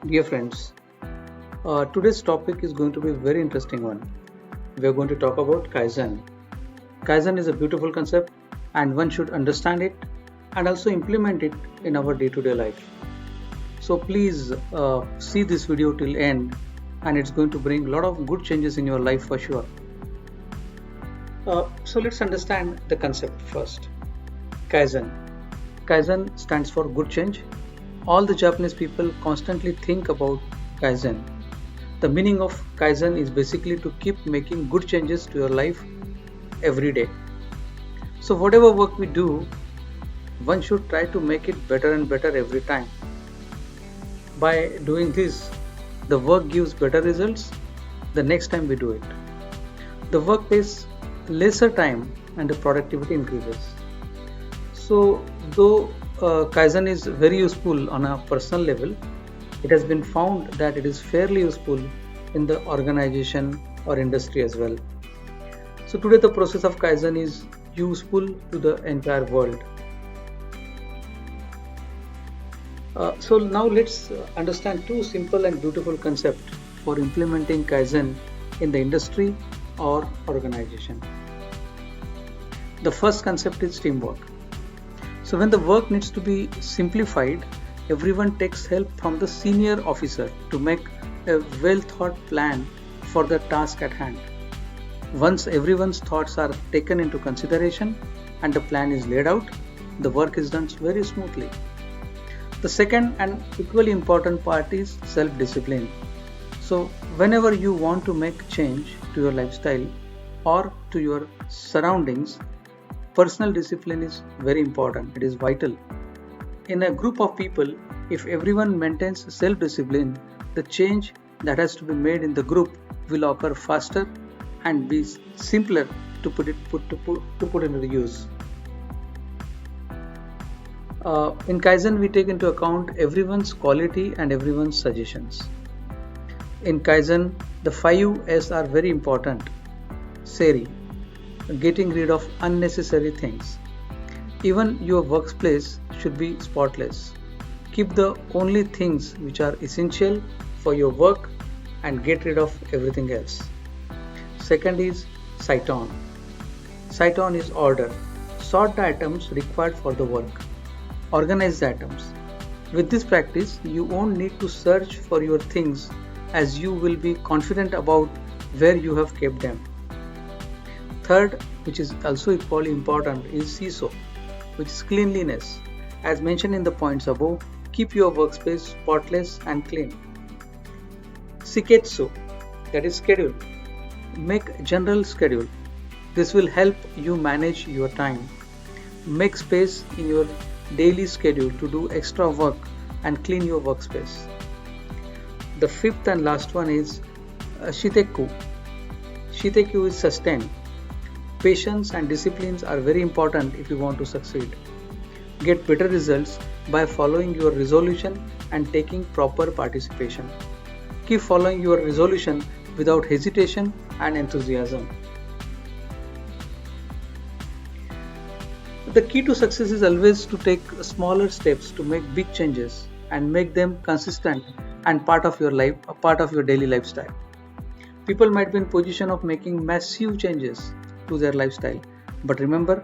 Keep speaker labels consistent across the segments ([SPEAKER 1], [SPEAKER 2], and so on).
[SPEAKER 1] Dear friends, today's topic is going to be a very interesting one. We are going to talk about Kaizen. Kaizen is a beautiful concept and one should understand it and also implement it in our day-to-day life. So please see this video till end and it's going to bring a lot of good changes in your life for sure. So let's understand the concept first. Kaizen. Kaizen stands for good change. All the Japanese people constantly think about Kaizen. The meaning of Kaizen is basically to keep making good changes to your life every day. So whatever work we do, one should try to make it better and better every time. By doing this, the work gives better results the next time we do it. The work takes lesser time and the productivity increases. So though Kaizen is very useful on a personal level, it has been found that it is fairly useful in the organization or industry as well. So today the process of Kaizen is useful to the entire world. So now let's understand two simple and beautiful concepts for implementing Kaizen in the industry or organization. The first concept is teamwork. So when the work needs to be simplified, everyone takes help from the senior officer to make a well thought plan for the task at hand. Once everyone's thoughts are taken into consideration and the plan is laid out, the work is done very smoothly. The second and equally important part is self-discipline. So whenever you want to make change to your lifestyle or to your surroundings, personal discipline is very important. It is vital. In a group of people, if everyone maintains self-discipline, the change that has to be made in the group will occur faster and be simpler to put into use. In Kaizen, we take into account everyone's quality and everyone's suggestions. In Kaizen, the 5 S are very important. Seri, getting rid of unnecessary things. Even your workplace should be spotless. Keep the only things which are essential for your work and get rid of everything else. Second is Saiton. Saiton is order. Sort the items required for the work. Organize the items. With this practice, you won't need to search for your things as you will be confident about where you have kept them. Third, which is also equally important, is Shiso, which is cleanliness. As mentioned in the points above, keep your workspace spotless and clean. Shiketsu, that is schedule. Make general schedule. This will help you manage your time. Make space in your daily schedule to do extra work and clean your workspace. The fifth and last one is Shiteku. Shiteku is sustain. Patience and disciplines are very important if you want to succeed. Get better results by following your resolution and taking proper participation. Keep following your resolution without hesitation and enthusiasm. The key to success is always to take smaller steps to make big changes and make them consistent and part of your life, a part of your daily lifestyle. People might be in position of making massive changes to their lifestyle, but remember,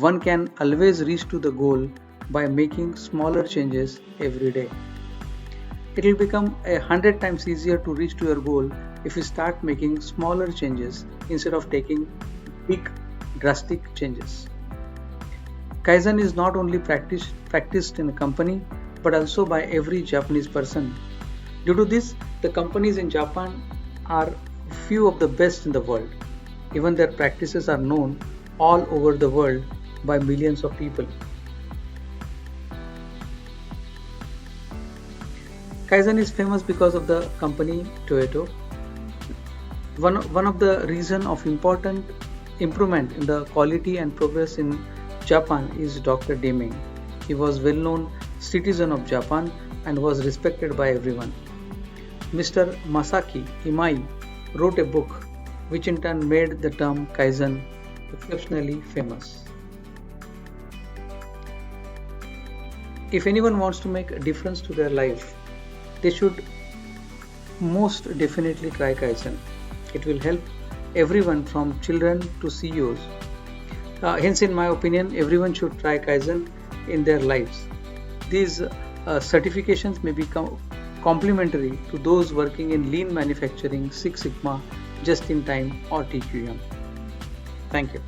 [SPEAKER 1] one can always reach to the goal by making smaller changes every day. It will become 100 times easier to reach to your goal if you start making smaller changes instead of taking big drastic changes. Kaizen is not only practiced in a company but also by every Japanese person. Due to this, the companies in Japan are few of the best in the world. Even their practices are known all over the world by millions of people. Kaizen is famous because of the company Toyota. One of the reason of important improvement in the quality and progress in Japan is Dr. Deming. He was well-known citizen of Japan and was respected by everyone. Mr. Masaki Imai wrote a book which in turn made the term Kaizen exceptionally famous. If anyone wants to make a difference to their life, they should most definitely try Kaizen. It will help everyone from children to CEOs. Hence, in my opinion, everyone should try Kaizen in their lives. These certifications may become complementary to those working in lean manufacturing, Six Sigma, just in time, or TQM. Thank you.